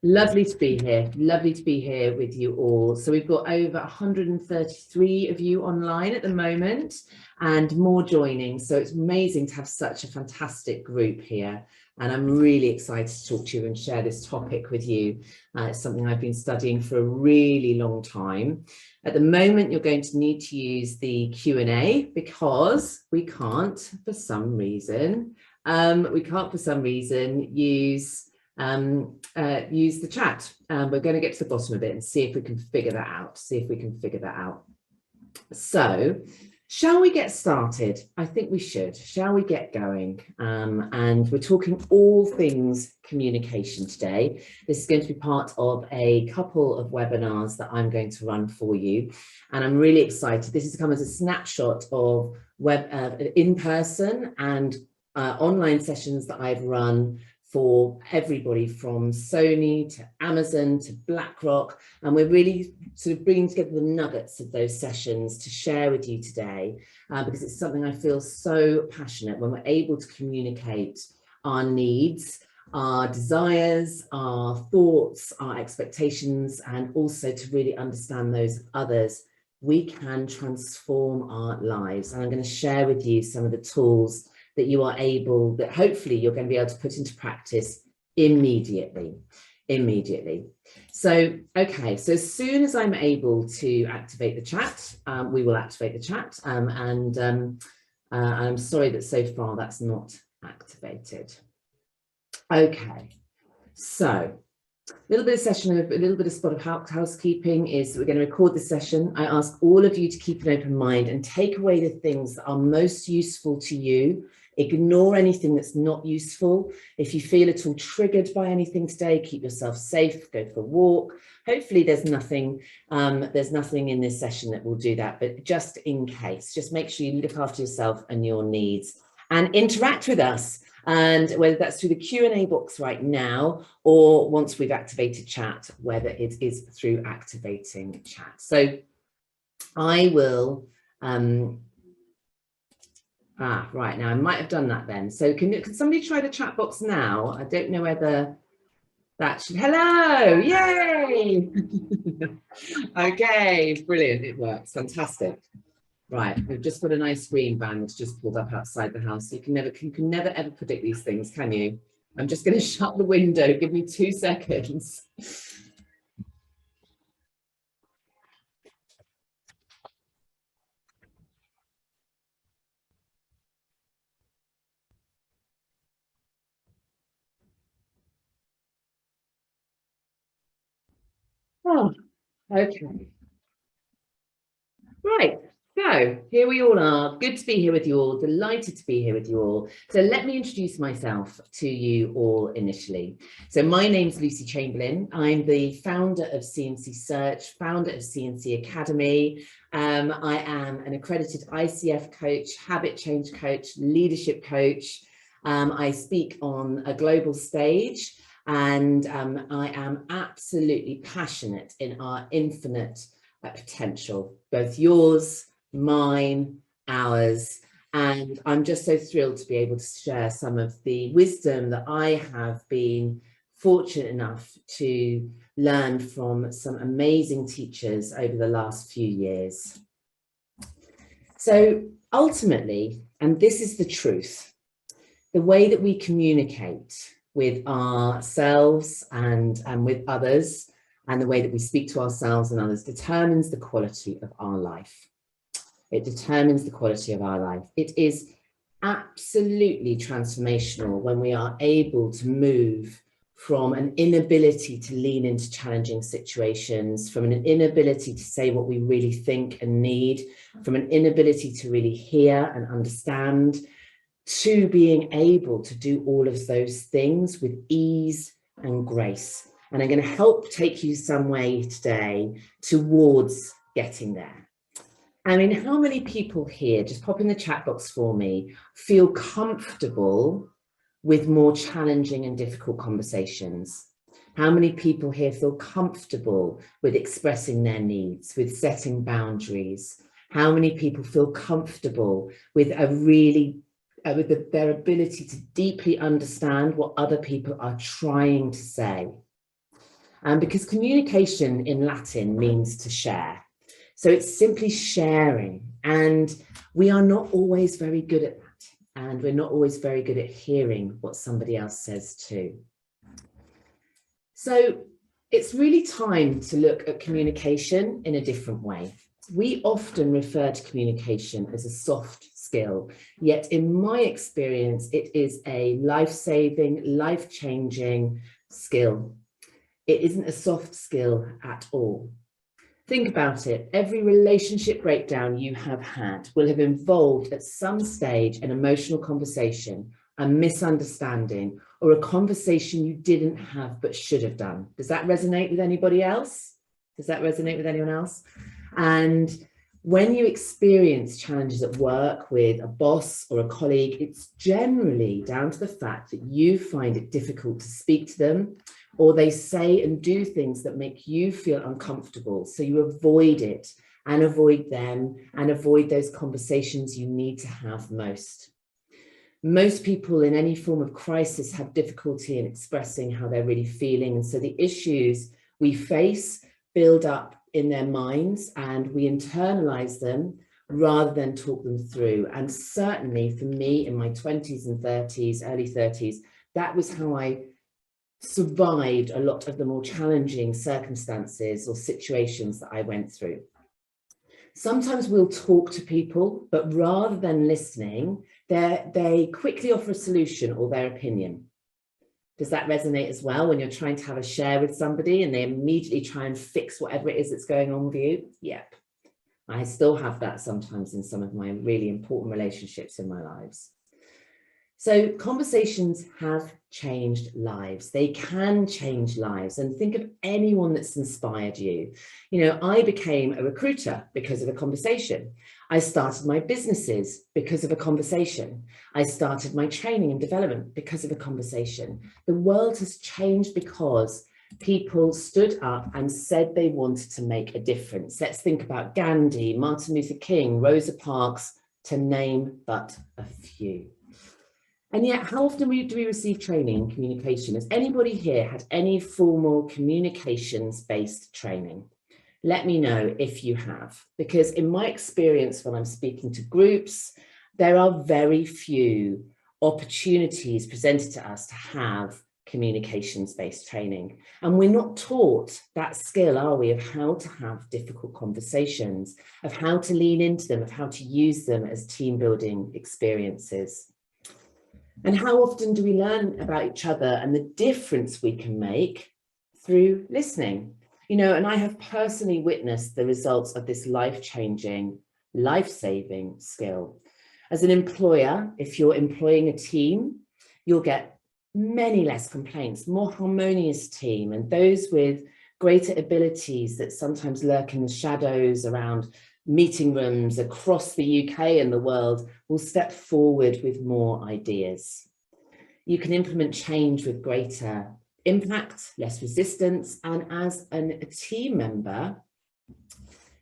Lovely to be here. Lovely to be here with you all. So we've got over 133 of you online at the moment and more joining. So it's amazing to have such a fantastic group here. And I'm really excited to talk to you and share this topic with you. It's something I've been studying for a really long time. At the moment, you're going to need to use the Q&A because we can't, for some reason, use the chat. We're going to get to the bottom of it and see if we can figure that out. So shall we get started? I think we should. Shall we get going? And we're talking all things communication today. This is going to be part of a couple of webinars that I'm going to run for you. And I'm really excited. This has come as a snapshot of in-person and online sessions that I've run for everybody from Sony to Amazon to BlackRock, and we're really sort of bringing together the nuggets of those sessions to share with you today, because it's something I feel so passionate when we're able to communicate our needs, our desires, our thoughts, our expectations, and also to really understand those of others. We can transform our lives, and I'm going to share with you some of the tools that you are able, that hopefully you're going to be able to put into practice immediately. So, okay, so as soon as I'm able to activate the chat, we will activate the chat. I'm sorry that so far that's not activated. Okay, so a little bit of spot of housekeeping is that we're going to record this session. I ask all of you to keep an open mind and take away the things that are most useful to you. Ignore anything that's not useful. If you feel at all triggered by anything today, keep yourself safe, go for a walk. Hopefully there's nothing in this session that will do that, but just in case, just make sure you look after yourself and your needs and interact with us. And whether that's through the Q&A box right now, or once we've activated chat, whether it is through activating chat. So I will, right now I might have done that then. So can somebody try the chat box now? I don't know whether that should, hello, yay. Okay, brilliant, it works, fantastic. Right, we've just got a nice green van that's just pulled up outside the house. You can never ever predict these things, can you? I'm just going to shut the window. Give me 2 seconds. Oh, okay. Right. So here we all are. Good to be here with you all. Delighted to be here with you all. So let me introduce myself to you all initially. So my name's Lucy Chamberlain. I'm the founder of CNC Search, founder of CNC Academy. I am an accredited ICF coach, habit change coach, leadership coach. I speak on a global stage, and I am absolutely passionate in our infinite potential, both yours, mine, ours, and I'm just so thrilled to be able to share some of the wisdom that I have been fortunate enough to learn from some amazing teachers over the last few years. So ultimately, and this is the truth, the way that we communicate with ourselves and with others, and the way that we speak to ourselves and others determines the quality of our life. It determines the quality of our life. It is absolutely transformational when we are able to move from an inability to lean into challenging situations, from an inability to say what we really think and need, from an inability to really hear and understand, to being able to do all of those things with ease and grace. And I'm going to help take you some way today towards getting there. I mean, how many people here, just pop in the chat box for me, feel comfortable with more challenging and difficult conversations? How many people here feel comfortable with expressing their needs, with setting boundaries? How many people feel comfortable with their ability to deeply understand what other people are trying to say? because communication in Latin means to share. So it's simply sharing, and we are not always very good at that. And we're not always very good at hearing what somebody else says too. So it's really time to look at communication in a different way. We often refer to communication as a soft skill, yet in my experience, it is a life-saving, life-changing skill. It isn't a soft skill at all. Think about it. Every relationship breakdown you have had will have involved at some stage an emotional conversation, a misunderstanding, or a conversation you didn't have but should have done. Does that resonate with anybody else? Does that resonate with anyone else? And when you experience challenges at work with a boss or a colleague, it's generally down to the fact that you find it difficult to speak to them, or they say and do things that make you feel uncomfortable. So you avoid it and avoid them and avoid those conversations you need to have most. Most people in any form of crisis have difficulty in expressing how they're really feeling. And so the issues we face build up in their minds and we internalize them rather than talk them through. And certainly for me in my 20s and 30s, early 30s, that was how I survived a lot of the more challenging circumstances or situations that I went through. Sometimes we'll talk to people, but rather than listening, they quickly offer a solution or their opinion. Does that resonate as well when you're trying to have a share with somebody and they immediately try and fix whatever it is that's going on with you? Yep. I still have that sometimes in some of my really important relationships in my lives. So conversations have changed lives. They can change lives. And think of anyone that's inspired you. You know, I became a recruiter because of a conversation. I started my businesses because of a conversation. I started my training and development because of a conversation. The world has changed because people stood up and said they wanted to make a difference. Let's think about Gandhi, Martin Luther King, Rosa Parks, to name but a few. And yet, how often do we receive training in communication? Has anybody here had any formal communications-based training? Let me know if you have, because in my experience, when I'm speaking to groups, there are very few opportunities presented to us to have communications-based training. And we're not taught that skill, are we, of how to have difficult conversations, of how to lean into them, of how to use them as team-building experiences. And how often do we learn about each other and the difference we can make through listening? You know, and I have personally witnessed the results of this life-changing, life-saving skill. As an employer, if you're employing a team, you'll get many less complaints, more harmonious team, and those with greater abilities that sometimes lurk in the shadows around meeting rooms across the UK and the world will step forward with more ideas. You can implement change with greater impact, less resistance, and as a team member,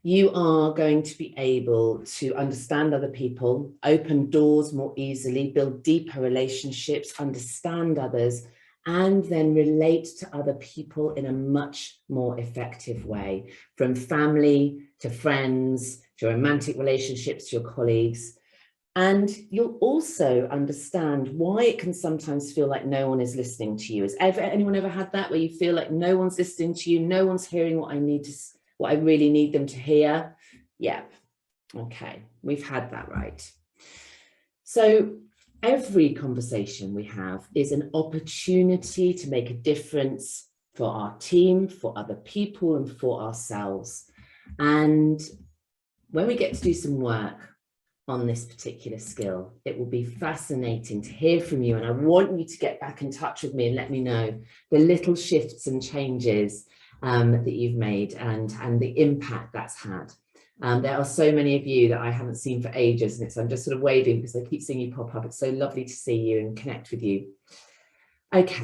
you are going to be able to understand other people, open doors more easily, build deeper relationships, understand others, and then relate to other people in a much more effective way, from family to friends, to romantic relationships, to your colleagues. And you'll also understand why it can sometimes feel like no one is listening to you. Has anyone ever had that, where you feel like no one's listening to you, no one's hearing what I really need them to hear? Yeah, okay, we've had that, right. So every conversation we have is an opportunity to make a difference for our team, for other people, and for ourselves. And when we get to do some work on this particular skill, it will be fascinating to hear from you. And I want you to get back in touch with me and let me know the little shifts and changes that you've made and the impact that's had. There are so many of you that I haven't seen for ages, and I'm just sort of waving because I keep seeing you pop up. It's so lovely to see you and connect with you. Okay,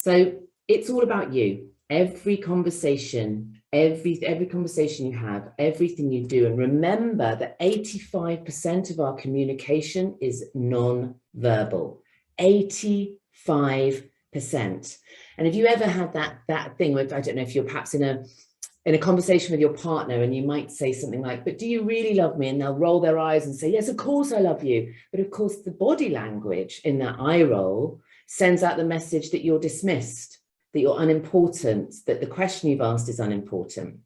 so it's all about you. Every conversation, every conversation you have, everything you do, and remember that 85% of our communication is non-verbal. 85%. And if you ever had that thing where, I don't know, if you're perhaps in a conversation with your partner and you might say something like, but do you really love me? And they'll roll their eyes and say, yes, of course I love you. But of course, the body language in that eye roll sends out the message that you're dismissed, that you're unimportant, that the question you've asked is unimportant.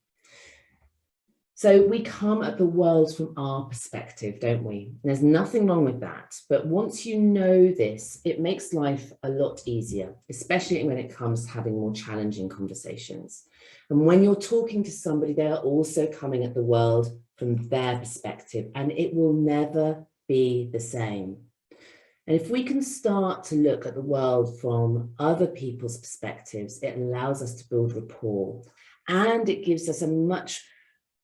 So we come at the world from our perspective, don't we? And there's nothing wrong with that. But once you know this, it makes life a lot easier, especially when it comes to having more challenging conversations. And when you're talking to somebody, they are also coming at the world from their perspective, and it will never be the same. And if we can start to look at the world from other people's perspectives, it allows us to build rapport, and it gives us a much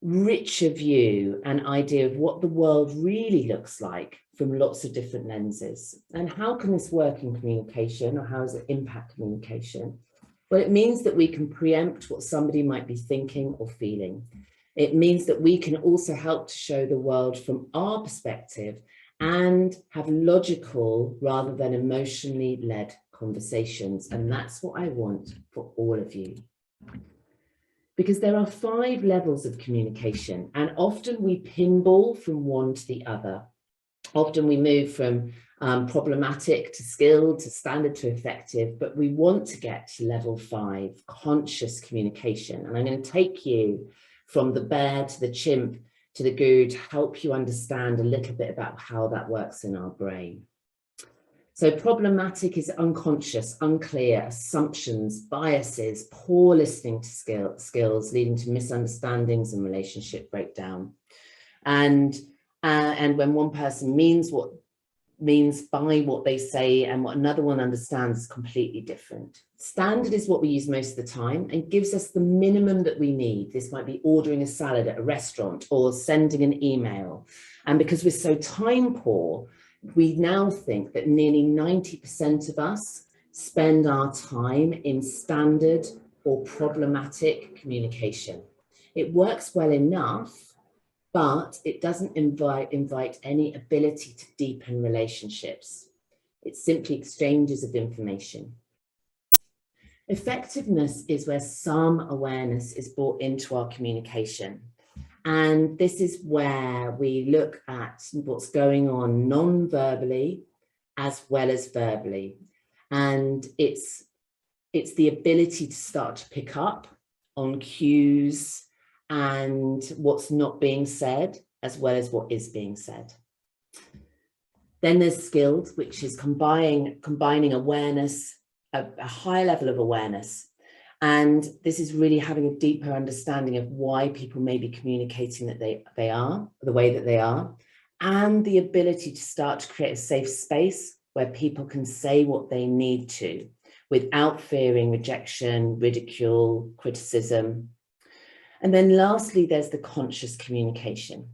richer view and idea of what the world really looks like from lots of different lenses. And how can this work in communication, or how does it impact communication? Well, it means that we can preempt what somebody might be thinking or feeling. It means that we can also help to show the world from our perspective and have logical rather than emotionally led conversations. And that's what I want for all of you. Because there are 5 levels of communication, and often we pinball from one to the other. Often we move from problematic to skilled to standard to effective, but we want to get to level 5, conscious communication. And I'm going to take you from the bear to the chimp to the guru to help you understand a little bit about how that works in our brain. So problematic is unconscious, unclear, assumptions, biases, poor listening to skills, leading to misunderstandings and relationship breakdown. And when one person means by what they say and what another one understands is completely different. Standard is what we use most of the time and gives us the minimum that we need. This might be ordering a salad at a restaurant or sending an email. And because we're so time poor, we now think that nearly 90% of us spend our time in standard or problematic communication. It works well enough, but it doesn't invite any ability to deepen relationships. It's simply exchanges of information. Effectiveness is where some awareness is brought into our communication. And this is where we look at what's going on non-verbally as well as verbally. And it's the ability to start to pick up on cues and what's not being said, as well as what is being said. Then there's skilled, which is combining awareness, a high level of awareness. And this is really having a deeper understanding of why people may be communicating that they are, the way that they are, and the ability to start to create a safe space where people can say what they need to without fearing rejection, ridicule, criticism. And then lastly, there's the conscious communication.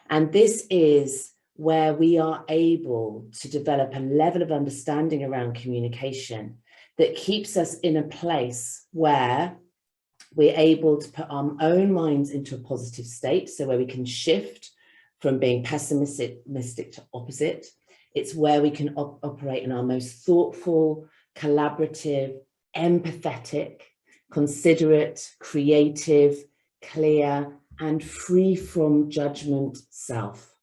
And this is where we are able to develop a level of understanding around communication that keeps us in a place where we're able to put our own minds into a positive state, so where we can shift from being pessimistic to opposite. It's where we can operate in our most thoughtful, collaborative, empathetic, considerate, creative, clear, and free from judgment self.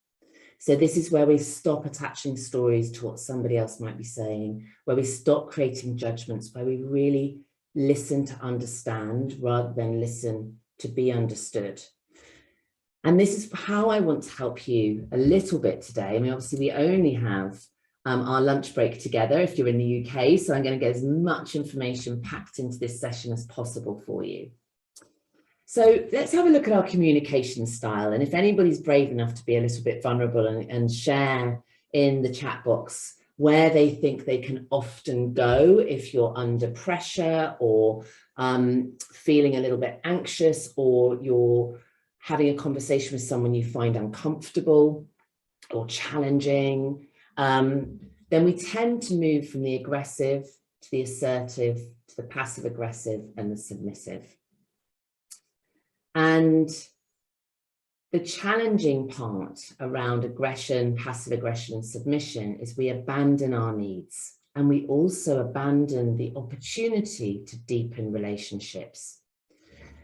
So this is where we stop attaching stories to what somebody else might be saying, where we stop creating judgments, where we really listen to understand rather than listen to be understood. And this is how I want to help you a little bit today. I mean, obviously we only have our lunch break together if you're in the UK, so I'm going to get as much information packed into this session as possible for you. So let's have a look at our communication style. And if anybody's brave enough to be a little bit vulnerable and share in the chat box where they think they can often go if you're under pressure or feeling a little bit anxious, or you're having a conversation with someone you find uncomfortable or challenging, then we tend to move from the aggressive to the assertive to the passive aggressive and the submissive. And the challenging part around aggression, passive aggression, and submission is we abandon our needs and we also abandon the opportunity to deepen relationships.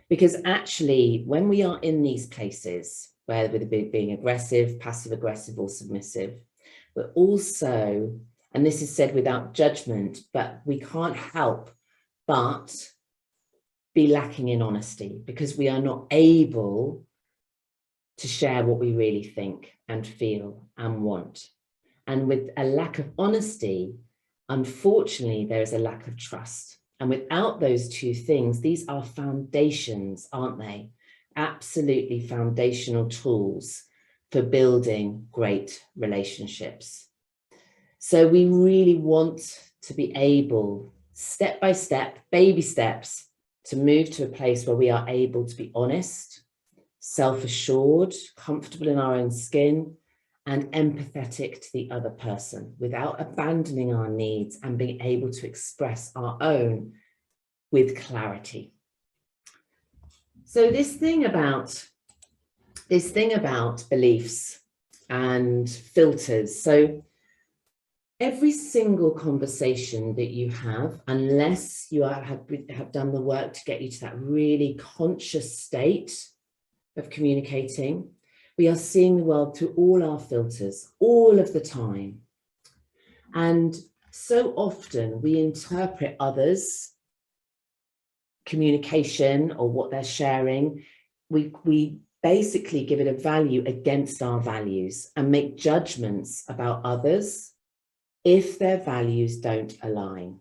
Because actually, when we are in these places, whether being aggressive, passive aggressive, or submissive, but also, and this is said without judgment, but we can't help but be lacking in honesty, because we are not able to share what we really think and feel and want. And with a lack of honesty, unfortunately, there is a lack of trust. And without those two things, these are foundations, aren't they? Absolutely foundational tools for building great relationships. So we really want to be able, step by step, baby steps, to move to a place where we are able to be honest, self-assured, comfortable in our own skin, and empathetic to the other person without abandoning our needs, and being able to express our own with clarity. So this thing about beliefs and filters. So every single conversation that you have, unless you have done the work to get you to that really conscious state of communicating, we are seeing the world through all our filters all of the time. And so often we interpret others' communication or what they're sharing. We basically give it a value against our values and make judgments about others if their values don't align.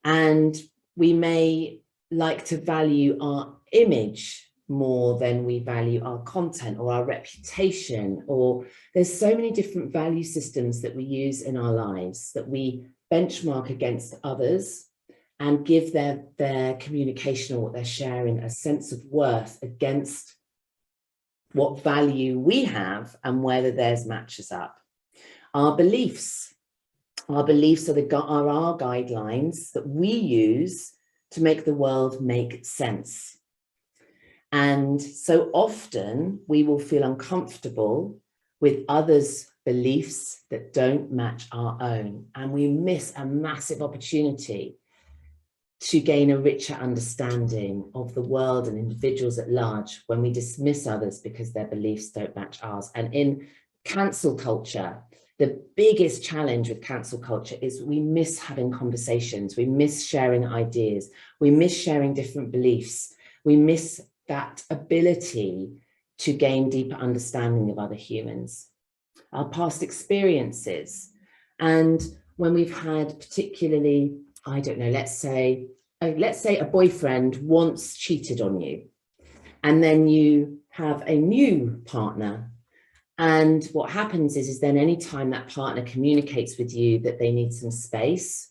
And we may like to value our image more than we value our content or our reputation, or there's so many different value systems that we use in our lives that we benchmark against others and give their communication or what they're sharing a sense of worth against what value we have and whether theirs matches up. Our beliefs are our guidelines that we use to make the world make sense. And so often we will feel uncomfortable with others' beliefs that don't match our own. And we miss a massive opportunity to gain a richer understanding of the world and individuals at large when we dismiss others because their beliefs don't match ours. And in cancel culture, the biggest challenge with cancel culture is we miss having conversations, we miss sharing ideas, we miss sharing different beliefs, we miss that ability to gain deeper understanding of other humans, our past experiences. And when we've had particularly, I don't know, let's say a boyfriend once cheated on you, and then you have a new partner. And what happens is then anytime that partner communicates with you that they need some space,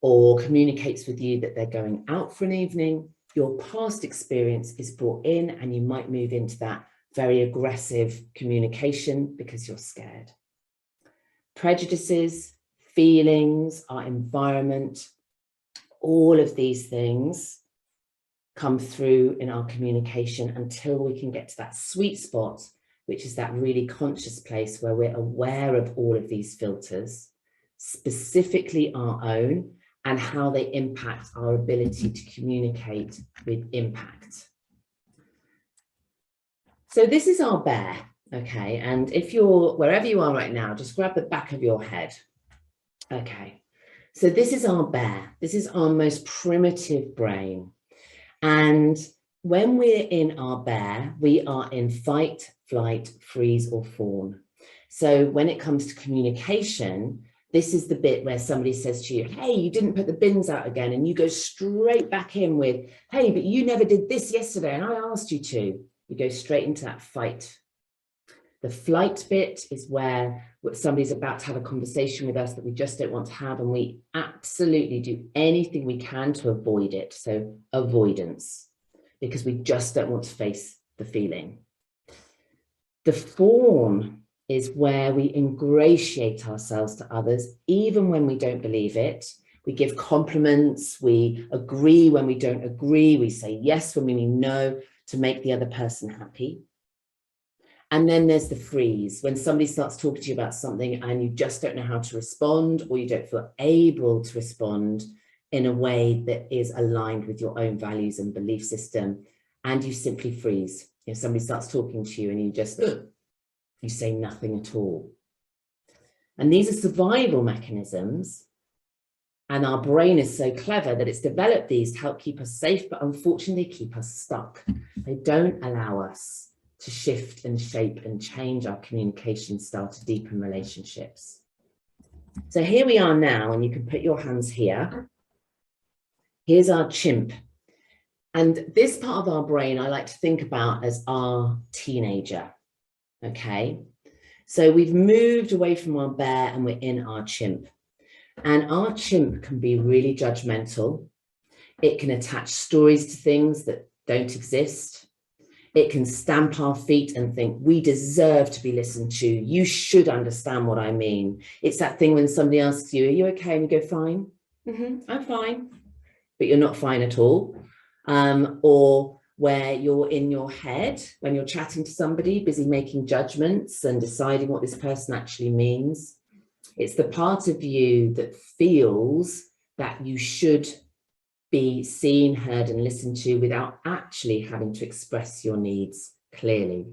or communicates with you that they're going out for an evening, your past experience is brought in, and you might move into that very aggressive communication because you're scared. Prejudices, feelings, our environment, all of these things come through in our communication until we can get to that sweet spot, which is that really conscious place where we're aware of all of these filters, specifically our own, and how they impact our ability to communicate with impact. So this is our bear, okay? And if you're, wherever you are right now, just grab the back of your head. Okay, so this is our bear. This is our most primitive brain. And when we're in our bear, we are in fight, flight, freeze, or fawn. So when it comes to communication, this is the bit where somebody says to you, hey, you didn't put the bins out again. And you go straight back in with, hey, but you never did this yesterday and I asked you to. You go straight into that fight. The flight bit is where somebody's about to have a conversation with us that we just don't want to have, and we absolutely do anything we can to avoid it. So avoidance, because we just don't want to face the feeling. The fawn is where we ingratiate ourselves to others, even when we don't believe it. We give compliments, we agree when we don't agree, we say yes when we mean no to make the other person happy. And then there's the freeze, when somebody starts talking to you about something and you just don't know how to respond, or you don't feel able to respond in a way that is aligned with your own values and belief system, and you simply freeze. If somebody starts talking to you and you just, you say nothing at all. And these are survival mechanisms, and our brain is so clever that it's developed these to help keep us safe, but unfortunately keep us stuck. They don't allow us to shift and shape and change our communication style to deepen relationships. So here we are now, and you can put your hands here. Here's our chimp. And this part of our brain I like to think about as our teenager, okay? So we've moved away from our bear and we're in our chimp. And our chimp can be really judgmental. It can attach stories to things that don't exist. It can stamp our feet and think, we deserve to be listened to. You should understand what I mean. It's that thing when somebody asks you, are you okay? And you go, fine. I'm fine. But you're not fine at all. Or where you're in your head, when you're chatting to somebody, busy making judgments and deciding what this person actually means. It's the part of you that feels that you should be seen, heard, and listened to without actually having to express your needs clearly.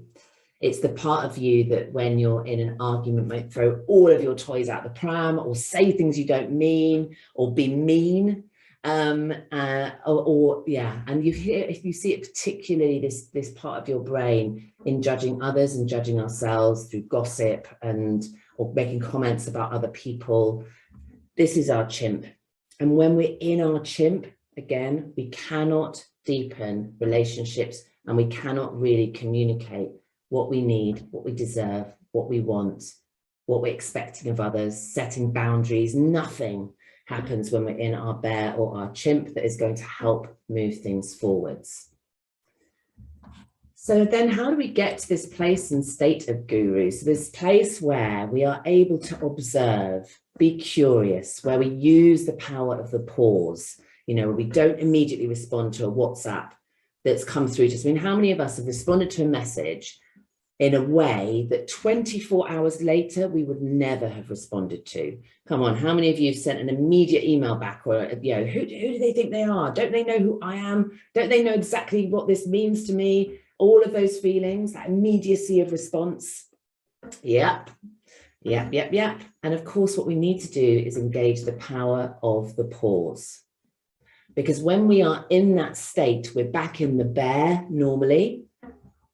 It's the part of you that when you're in an argument might throw all of your toys out the pram, or say things you don't mean, or be mean. And you hear, if you see it particularly this part of your brain in judging others and judging ourselves through gossip or making comments about other people. This is our chimp. And when we're in our chimp, again, we cannot deepen relationships, and we cannot really communicate what we need, what we deserve, what we want, what we're expecting of others, setting boundaries. Nothing happens when we're in our bear or our chimp that is going to help move things forwards. So then how do we get to this place and state of guru? So this place where we are able to observe, be curious, where we use the power of the pause, we don't immediately respond to a WhatsApp that's come through to us. I mean, how many of us have responded to a message in a way that 24 hours later, we would never have responded to? Come on, how many of you have sent an immediate email back, or, who do they think they are? Don't they know who I am? Don't they know exactly what this means to me? All of those feelings, that immediacy of response. Yep. And of course, what we need to do is engage the power of the pause. Because when we are in that state, we're back in the bear normally,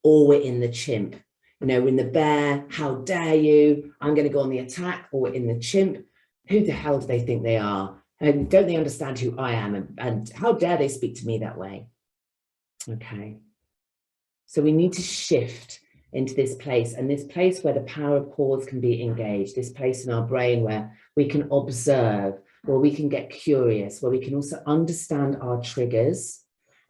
or we're in the chimp. We're in the bear, how dare you? I'm going to go on the attack. Or we're in the chimp, who the hell do they think they are? And don't they understand who I am? And how dare they speak to me that way? Okay. So we need to shift into this place, and this place where the power of pause can be engaged, this place in our brain where we can observe, where we can get curious, where we can also understand our triggers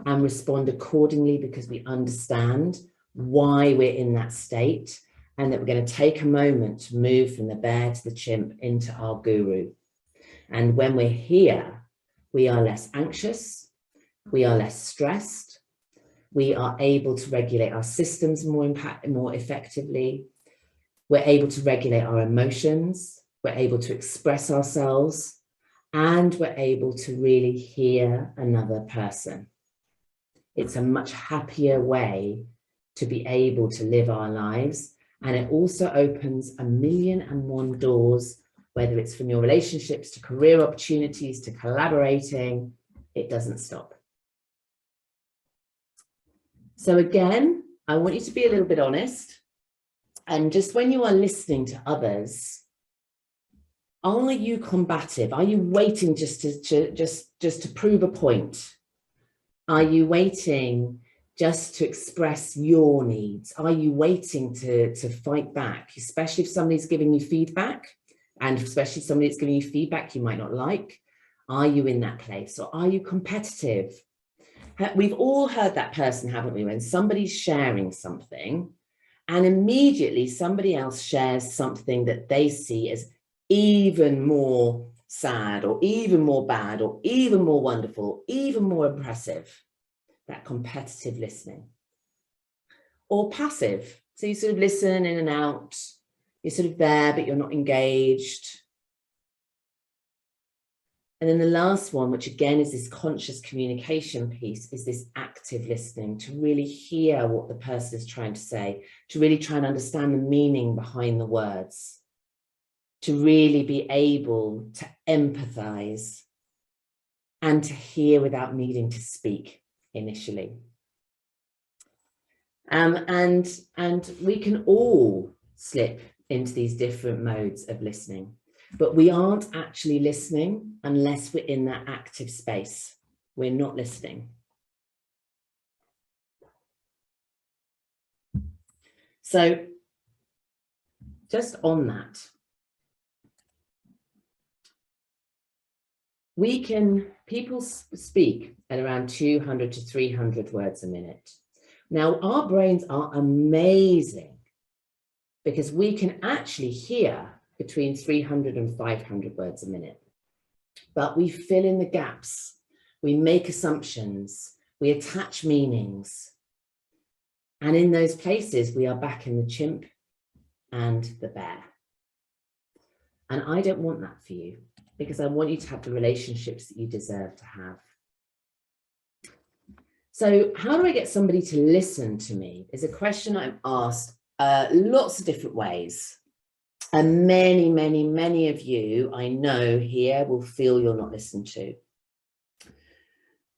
and respond accordingly, because we understand why we're in that state, and that we're going to take a moment to move from the bear to the chimp into our guru. And when we're here, we are less anxious, we are less stressed, we are able to regulate our systems more effectively. We're able to regulate our emotions. We're able to express ourselves, and we're able to really hear another person. It's a much happier way to be able to live our lives. And it also opens 1,000,001 doors, whether it's from your relationships to career opportunities to collaborating. It doesn't stop. So again, I want you to be a little bit honest. And just when you are listening to others, are you combative? Are you waiting just to prove a point? Are you waiting just to express your needs? Are you waiting to fight back, especially if somebody's giving you feedback, and especially somebody that's giving you feedback you might not like? Are you in that place, or are you competitive? We've all heard that person, haven't we, when somebody's sharing something and immediately somebody else shares something that they see as even more sad, or even more bad, or even more wonderful, even more impressive. That competitive listening. Or passive. So you sort of listen in and out. You're sort of there, but you're not engaged. And then the last one, which again is this conscious communication piece, is this active listening, to really hear what the person is trying to say, to really try and understand the meaning behind the words, to really be able to empathize and to hear without needing to speak initially. And we can all slip into these different modes of listening, but we aren't actually listening unless we're in that active space. We're not listening. So just on that, people speak at around 200 to 300 words a minute. Now, our brains are amazing because we can actually hear between 300 and 500 words a minute, but we fill in the gaps, we make assumptions, we attach meanings. And in those places, we are back in the chimp and the bear. And I don't want that for you, because I want you to have the relationships that you deserve to have. So how do I get somebody to listen to me is a question I'm asked lots of different ways. And many, many, many of you I know here will feel you're not listened to.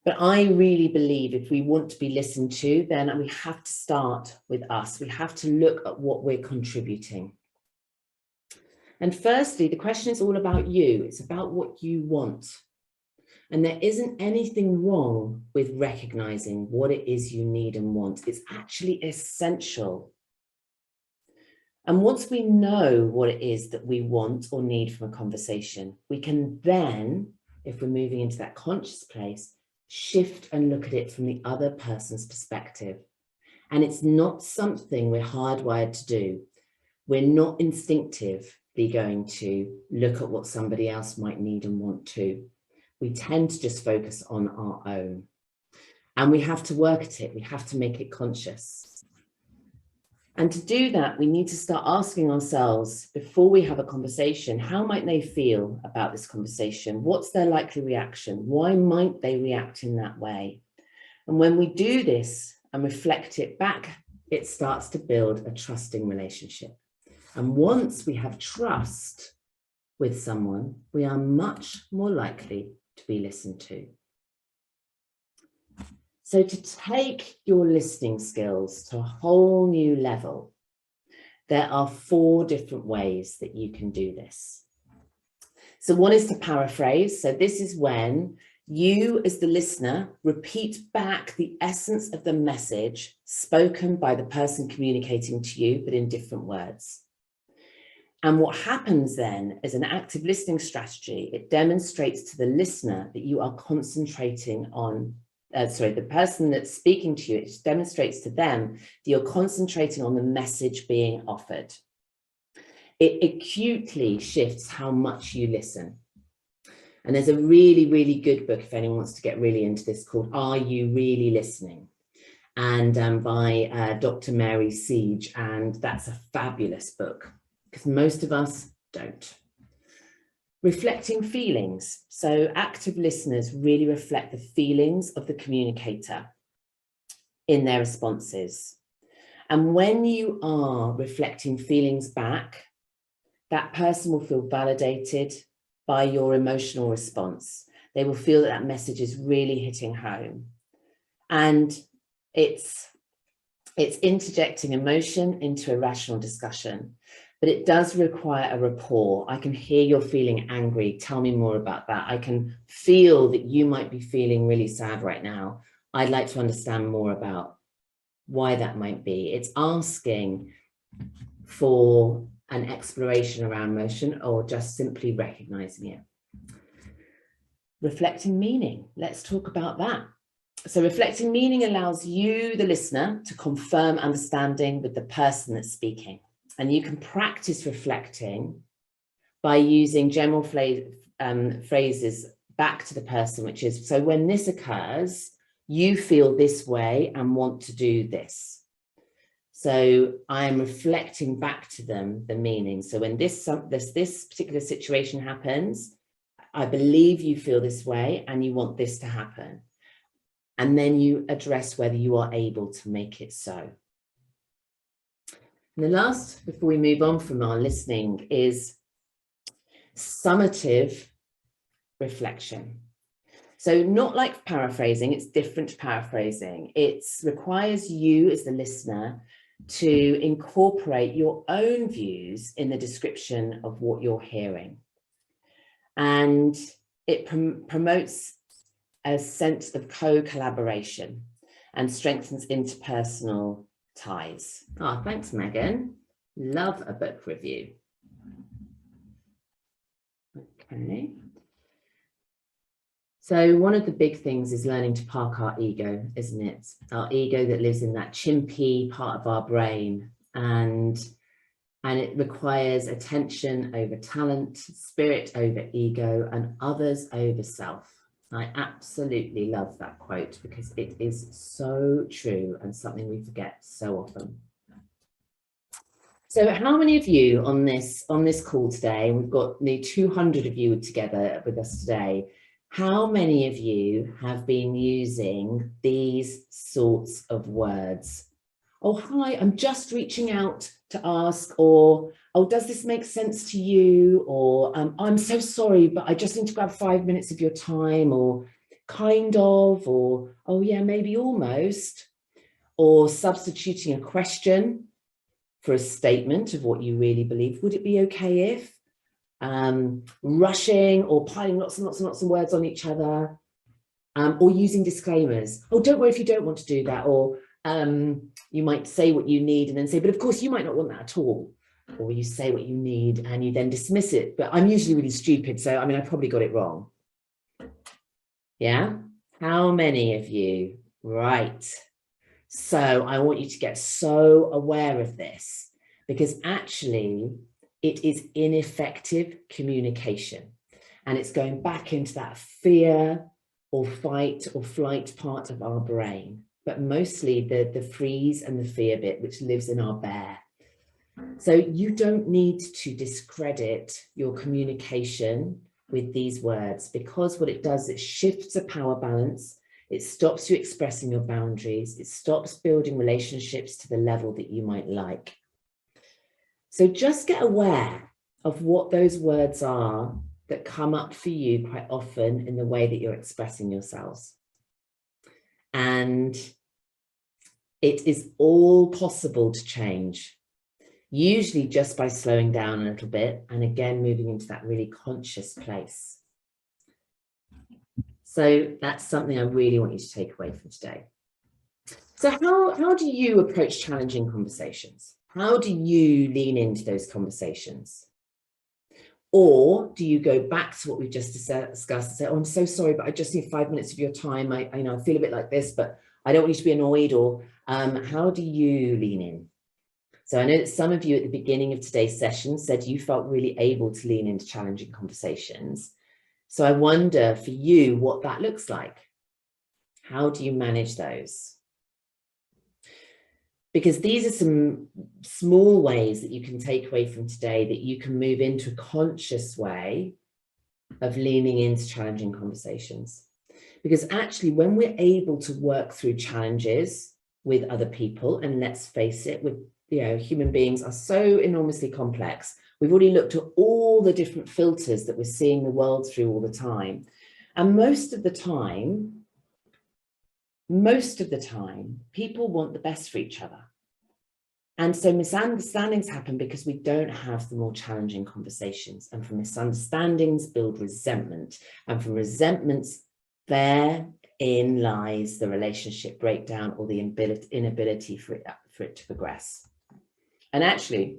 But I really believe if we want to be listened to, then we have to start with us. We have to look at what we're contributing. And firstly, the question is all about you. It's about what you want. And there isn't anything wrong with recognizing what it is you need and want. It's actually essential. And once we know what it is that we want or need from a conversation, we can then, if we're moving into that conscious place, shift and look at it from the other person's perspective. And it's not something we're hardwired to do. We're not instinctively going to look at what somebody else might need and want to. We tend to just focus on our own. And we have to work at it. We have to make it conscious. And to do that, we need to start asking ourselves, before we have a conversation, how might they feel about this conversation? What's their likely reaction? Why might they react in that way? And when we do this and reflect it back, it starts to build a trusting relationship. And once we have trust with someone, we are much more likely to be listened to. So to take your listening skills to a whole new level, there are 4 different ways that you can do this. So one is to paraphrase. So this is when you, as the listener, repeat back the essence of the message spoken by the person communicating to you, but in different words. And what happens then is an active listening strategy. It demonstrates to the listener that you are concentrating on the person that's speaking to you, it demonstrates to them that you're concentrating on the message being offered. It acutely shifts how much you listen. And there's a really, really good book, if anyone wants to get really into this, called Are You Really Listening? And by Dr. Mary Siege. And that's a fabulous book, because most of us don't. Reflecting feelings. So active listeners really reflect the feelings of the communicator in their responses. And when you are reflecting feelings back, that person will feel validated by your emotional response. They will feel that that message is really hitting home. And it's interjecting emotion into a rational discussion. But it does require a rapport. I can hear you're feeling angry. Tell me more about that. I can feel that you might be feeling really sad right now. I'd like to understand more about why that might be. It's asking for an exploration around emotion or just simply recognizing it. Reflecting meaning. Let's talk about that. So reflecting meaning allows you, the listener, to confirm understanding with the person that's speaking. And you can practice reflecting by using general phrases back to the person, which is, so when this occurs, you feel this way and want to do this. So I'm reflecting back to them the meaning. So when this particular situation happens, I believe you feel this way and you want this to happen. And then you address whether you are able to make it so. And the last, before we move on from our listening, is summative reflection. So not like paraphrasing, it's different to paraphrasing. It requires you as the listener to incorporate your own views in the description of what you're hearing. And it promotes a sense of co-collaboration and strengthens interpersonal ties. Oh, thanks, Megan. Love a book review. Okay. So one of the big things is learning to park our ego, isn't it? Our ego that lives in that chimpy part of our brain. And it requires attention over talent, spirit over ego, and others over self. I absolutely love that quote because it is so true and something we forget so often. So how many of you on this call today, we've got nearly 200 of you together with us today, how many of you have been using these sorts of words? Oh, hi, I'm just reaching out to ask, or, oh, does this make sense to you? Or I'm so sorry, but I just need to grab 5 minutes of your time, or kind of, or, oh yeah, maybe almost, or substituting a question for a statement of what you really believe. Would it be okay if? Rushing or piling lots and lots and lots of words on each other, or using disclaimers. Oh, don't worry if you don't want to do that, or you might say what you need and then say, but of course you might not want that at all. Or you say what you need and you then dismiss it. But I'm usually really stupid, so I mean, I probably got it wrong. Yeah? How many of you? Right. So I want you to get so aware of this, because actually it is ineffective communication. And it's going back into that fear or fight or flight part of our brain, but mostly the freeze and the fear bit, which lives in our bear. So you don't need to discredit your communication with these words, because what it does, it shifts a power balance. It stops you expressing your boundaries. It stops building relationships to the level that you might like. So just get aware of what those words are that come up for you quite often in the way that you're expressing yourselves. And it is all possible to change, usually just by slowing down a little bit and again moving into that really conscious place. So that's something I really want you to take away from today. So how do you approach challenging conversations? How do you lean into those conversations? Or do you go back to what we've just discussed and say, oh, I'm so sorry, but I just need 5 minutes of your time. I feel a bit like this, but I don't want you to be annoyed. Or how do you lean in? So I know that some of you at the beginning of today's session said you felt really able to lean into challenging conversations. So I wonder for you what that looks like. How do you manage those? Because these are some small ways that you can take away from today that you can move into a conscious way of leaning into challenging conversations. Because actually, when we're able to work through challenges with other people, and let's face it, human beings are so enormously complex. We've already looked at all the different filters that we're seeing the world through all the time. And most of the time, people want the best for each other. And so misunderstandings happen because we don't have the more challenging conversations. And from misunderstandings build resentment. And from resentments, therein lies the relationship breakdown or the inability for it to progress. And actually,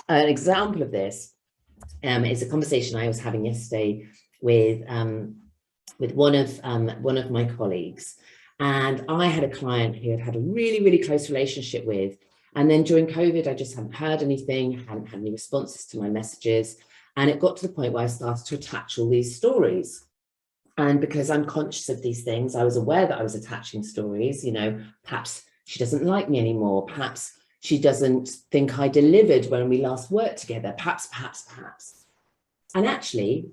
an example of this is a conversation I was having yesterday with one of my colleagues. And I had a client who had a really, really close relationship with. And then during COVID, I just hadn't heard anything, hadn't had any responses to my messages. And it got to the point where I started to attach all these stories. And because I'm conscious of these things, I was aware that I was attaching stories, perhaps she doesn't like me anymore. Perhaps she doesn't think I delivered when we last worked together. Perhaps. And actually,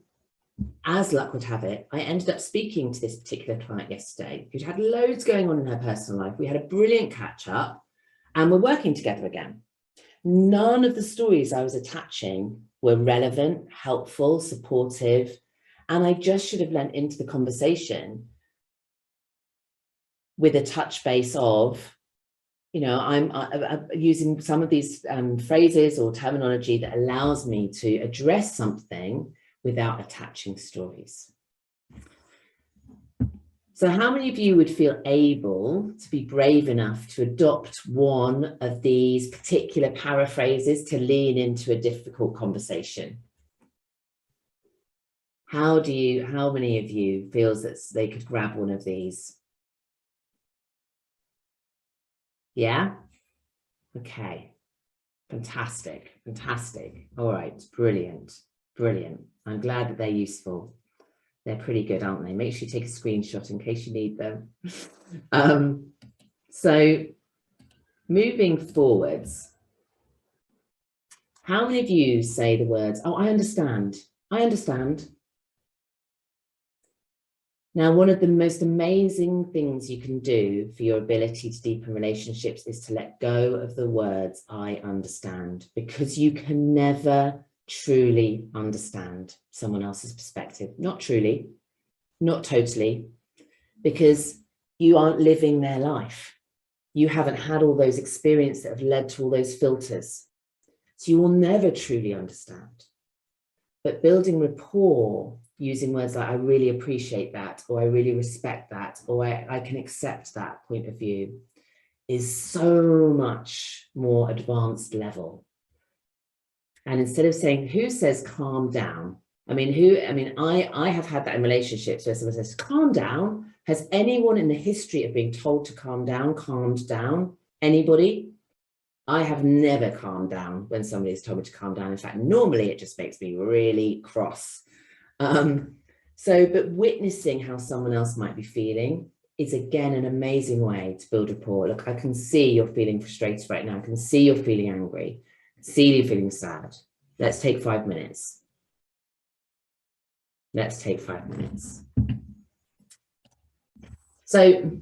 as luck would have it, I ended up speaking to this particular client yesterday who'd had loads going on in her personal life. We had a brilliant catch up and we're working together again. None of the stories I was attaching were relevant, helpful, supportive, and I just should have lent into the conversation with a touch base of, you know, I'm using some of these phrases or terminology that allows me to address something without attaching stories. So how many of you would feel able to be brave enough to adopt one of these particular paraphrases to lean into a difficult conversation? How many of you feels that they could grab one of these? Yeah? Okay. Fantastic. All right, brilliant. I'm glad that they're useful. They're pretty good, aren't they? Make sure you take a screenshot in case you need them. So moving forwards, how many of you say the words, oh, I understand. Now, one of the most amazing things you can do for your ability to deepen relationships is to let go of the words, I understand, because you can never truly understand someone else's perspective. Not truly, not totally, because you aren't living their life. You haven't had all those experiences that have led to all those filters. So you will never truly understand. But building rapport using words like, I really appreciate that, or I really respect that, or I can accept that point of view is so much more advanced level. And instead of saying, who says calm down? I have had that in relationships where someone says, calm down. Has anyone in the history of being told to calm down, calmed down? Anybody? I have never calmed down when somebody's told me to calm down. In fact, normally it just makes me really cross. But witnessing how someone else might be feeling is again an amazing way to build rapport. Look, I can see you're feeling frustrated right now. I can see you're feeling angry. See you feeling sad. Let's take 5 minutes. Let's take 5 minutes. So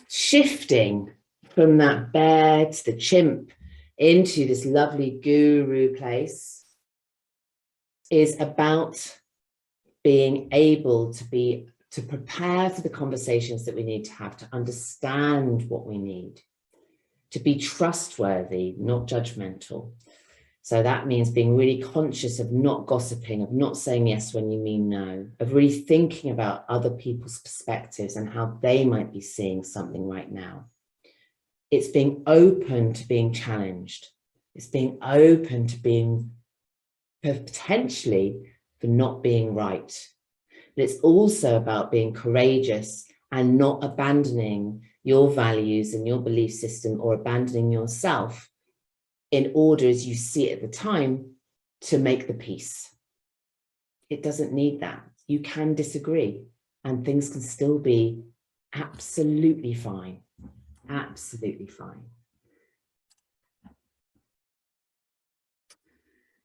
shifting from that bear to the chimp into this lovely guru place is about being able to prepare for the conversations that we need to have, to understand what we need, to be trustworthy, not judgmental. So that means being really conscious of not gossiping, of not saying yes when you mean no, of really thinking about other people's perspectives and how they might be seeing something right now. It's being open to being challenged. It's being open to being potentially for not being right. But it's also about being courageous and not abandoning your values and your belief system or abandoning yourself in order, as you see it at the time, to make the peace. It doesn't need that. You can disagree and things can still be absolutely fine. Absolutely fine.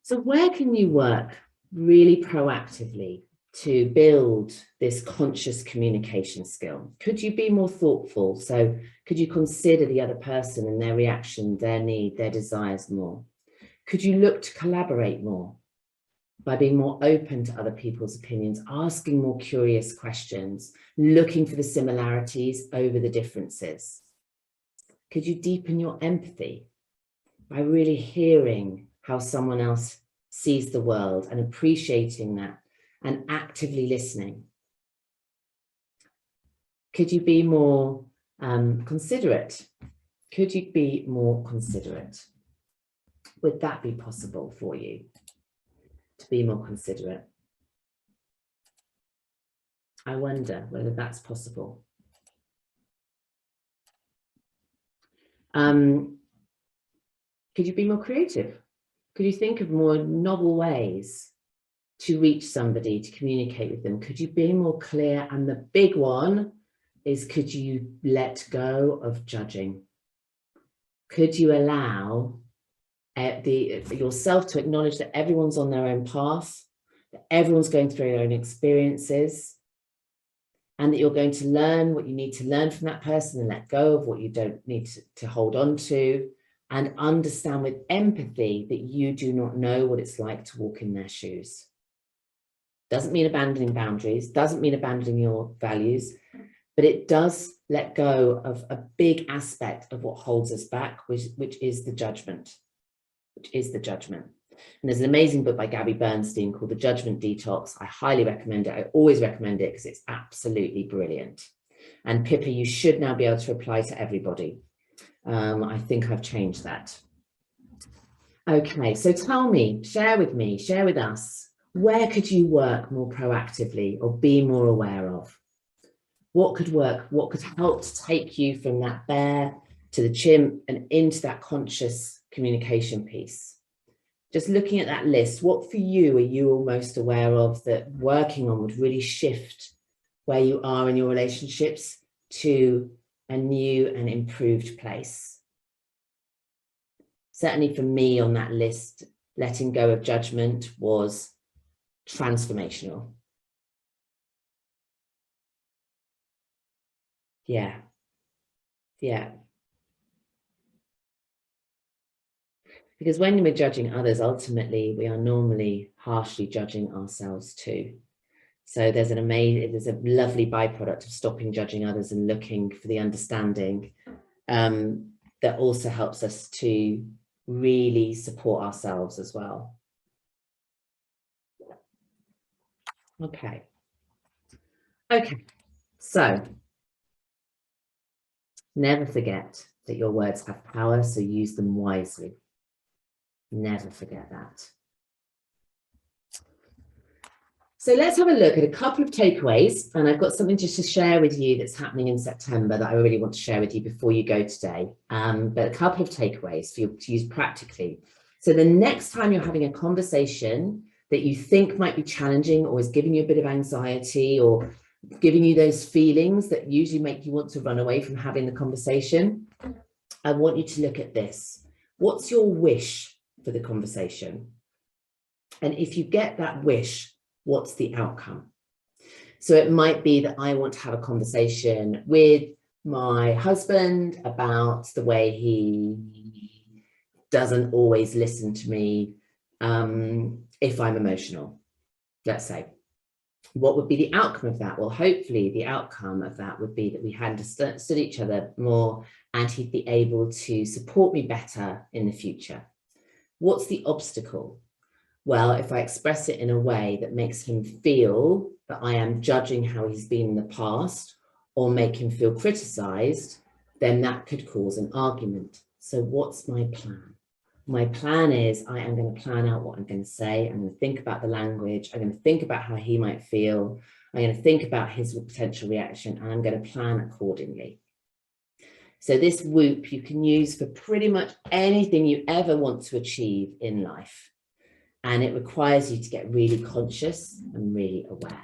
So where can you work really proactively to build this conscious communication skill? Could you be more thoughtful? So could you consider the other person and their reaction, their need, their desires more? Could you look to collaborate more by being more open to other people's opinions, asking more curious questions, looking for the similarities over the differences? Could you deepen your empathy by really hearing how someone else sees the world and appreciating that and actively listening? Could you be more considerate? Could you be more considerate? Would that be possible for you to be more considerate? I wonder whether that's possible. Could you be more creative? Could you think of more novel ways to reach somebody, to communicate with them? Could you be more clear? And the big one, is, could you let go of judging? Could you allow yourself to acknowledge that everyone's on their own path, that everyone's going through their own experiences, and that you're going to learn what you need to learn from that person and let go of what you don't need to hold on to, and understand with empathy that you do not know what it's like to walk in their shoes. Doesn't mean abandoning boundaries, doesn't mean abandoning your values, but it does let go of a big aspect of what holds us back, which is the judgment, And there's an amazing book by Gabby Bernstein called The Judgment Detox. I highly recommend it. I always recommend it because it's absolutely brilliant. And Pippa, you should now be able to apply to everybody. I think I've changed that. Okay, so tell me, share with us, where could you work more proactively or be more aware of? What could work? What could help to take you from that bear to the chimp and into that conscious communication piece? Just looking at that list, what for you are you all most aware of that working on would really shift where you are in your relationships to a new and improved place? Certainly for me on that list, letting go of judgment was transformational. Yeah. Because when we're judging others, ultimately, we are normally harshly judging ourselves too. So there's a lovely byproduct of stopping judging others and looking for the understanding that also helps us to really support ourselves as well. Okay, so never forget that your words have power, so use them wisely. Never forget that. So let's have a look at a couple of takeaways, and I've got something just to share with you that's happening in September that I really want to share with you before you go today. But a couple of takeaways for you to use practically. So the next time you're having a conversation that you think might be challenging or is giving you a bit of anxiety or giving you those feelings that usually make you want to run away from having the conversation, I want you to look at this. What's your wish for the conversation? And if you get that wish, what's the outcome? So it might be that I want to have a conversation with my husband about the way he doesn't always listen to me if I'm emotional, let's say. What would be the outcome of that? Well, hopefully the outcome of that would be that we understood each other more and he'd be able to support me better in the future. What's the obstacle? Well, if I express it in a way that makes him feel that I am judging how he's been in the past or make him feel criticized, then that could cause an argument. So what's my plan? My plan is I am going to plan out what I'm going to say. I'm going to think about the language. I'm going to think about how he might feel. I'm going to think about his potential reaction, and I'm going to plan accordingly. So this whoop you can use for pretty much anything you ever want to achieve in life. And it requires you to get really conscious and really aware.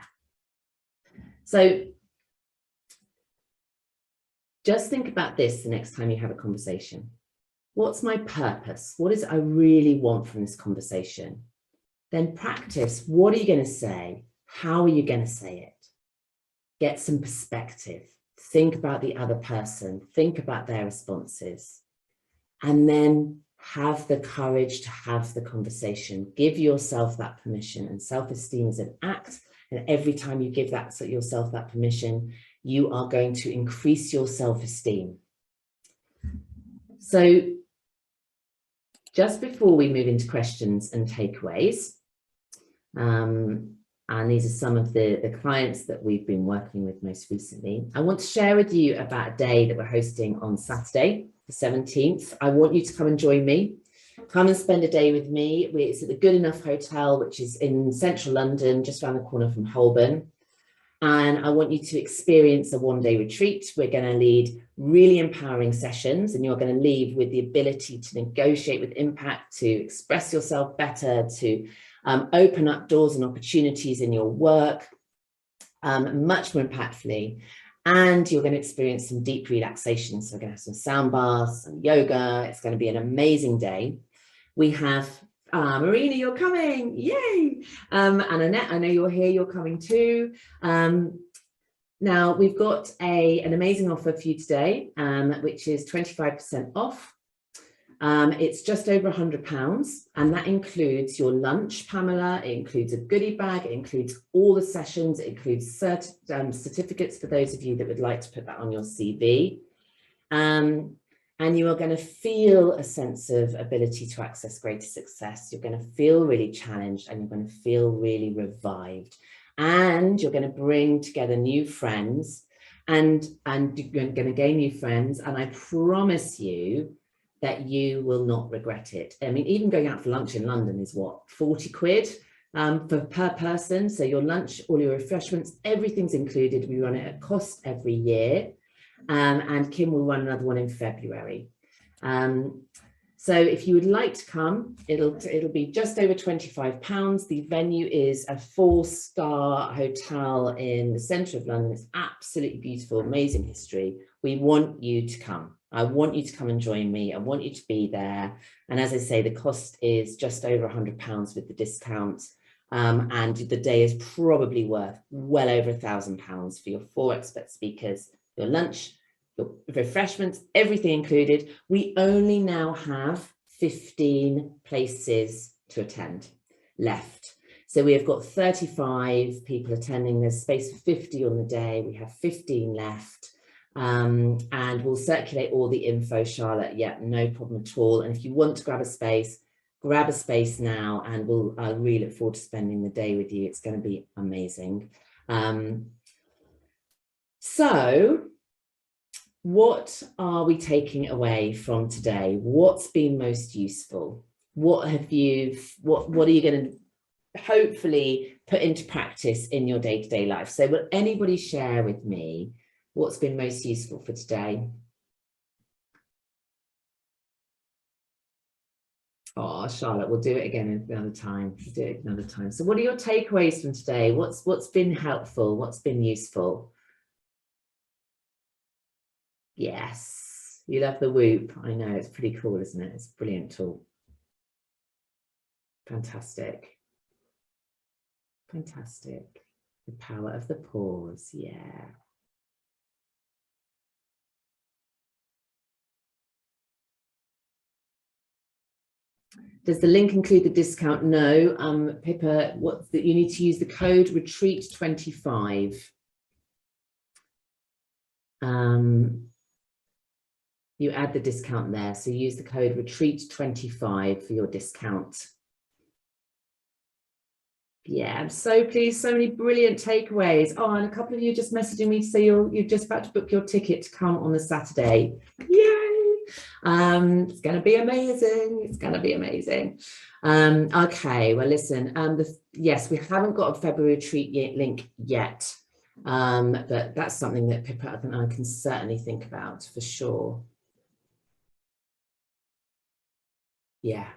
So just think about this the next time you have a conversation. What's my purpose? What is it I really want from this conversation? Then practice. What are you going to say? How are you going to say it? Get some perspective. Think about the other person. Think about their responses. And then have the courage to have the conversation. Give yourself that permission. And self-esteem is an act. And every time you give yourself that permission, you are going to increase your self-esteem. So just before we move into questions and takeaways, and these are some of the clients that we've been working with most recently, I want to share with you about a day that we're hosting on Saturday, the 17th. I want you to come and join me. Come and spend a day with me. It's at the Good Enough Hotel, which is in central London, just around the corner from Holborn. And I want you to experience a one-day retreat. We're going to lead really empowering sessions, and you're going to leave with the ability to negotiate with impact, to express yourself better, to open up doors and opportunities in your work much more impactfully. And you're going to experience some deep relaxation. So we're going to have some sound baths and yoga. It's going to be an amazing day. We have Marina, you're coming. Yay. And Annette, I know you're here. You're coming too. Now we've got an amazing offer for you today, which is 25% off. It's just over £100, and that includes your lunch, Pamela. It includes a goodie bag. It includes all the sessions. It includes certificates for those of you that would like to put that on your CV. And you are going to feel a sense of ability to access greater success. You're going to feel really challenged, and you're going to feel really revived. And you're going to bring together new friends, and you're going to gain new friends. And I promise you that you will not regret it. I mean, even going out for lunch in London is what, 40 quid per person. So your lunch, all your refreshments, everything's included. We run it at cost every year. And Kim will run another one in February. So if you would like to come, it'll be just over £25. The venue is a 4-star hotel in the centre of London. It's absolutely beautiful, amazing history. We want you to come. I want you to come and join me. I want you to be there. And as I say, the cost is just over £100 with the discount. And the day is probably worth well over £1,000 for your 4 expert speakers, your lunch, your refreshments, everything included. We only now have 15 places to attend left. So we have got 35 people attending. There's space for 50 on the day. We have 15 left. And we'll circulate all the info, Charlotte. Yeah, no problem at all. And if you want to grab a space now, and I really look forward to spending the day with you. It's going to be amazing. So what are we taking away from today? What's been most useful? What are you going to hopefully put into practice in your day-to-day life? So will anybody share with me what's been most useful for today? Oh, Charlotte, we'll do it again another time. We'll do it another time. So what are your takeaways from today? What's been helpful? What's been useful? Yes, you love the Whoop. I know, it's pretty cool, isn't it? It's a brilliant tool. Fantastic. Fantastic. The power of the pause. Yeah. Does the link include the discount? No, Pippa, you need to use the code retreat25. You add the discount there. So use the code retreat25 for your discount. Yeah, I'm so pleased. So many brilliant takeaways. Oh, and a couple of you just messaging me to say you're just about to book your ticket to come on the Saturday. Yay! It's going to be amazing. It's going to be amazing. Okay, well, listen, yes, we haven't got a February retreat link yet, but that's something that Pippa and I can certainly think about for sure. Yeah,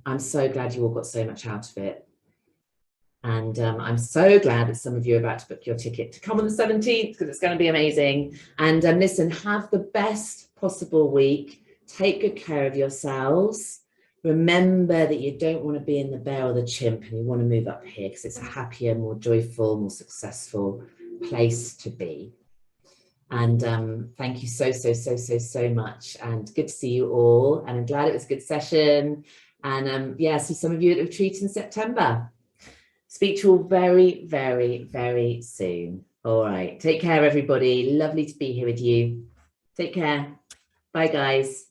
I'm so glad you all got so much out of it. And I'm so glad that some of you are about to book your ticket to come on the 17th, because it's going to be amazing. And listen, have the best possible week. Take good care of yourselves. Remember that you don't want to be in the bear or the chimp, and you want to move up here because it's a happier, more joyful, more successful place to be. And thank you so much. And good to see you all. And I'm glad it was a good session. And yeah, see some of you at the retreat in September. Speak to you all very soon. All right. Take care, everybody. Lovely to be here with you. Take care. Bye, guys.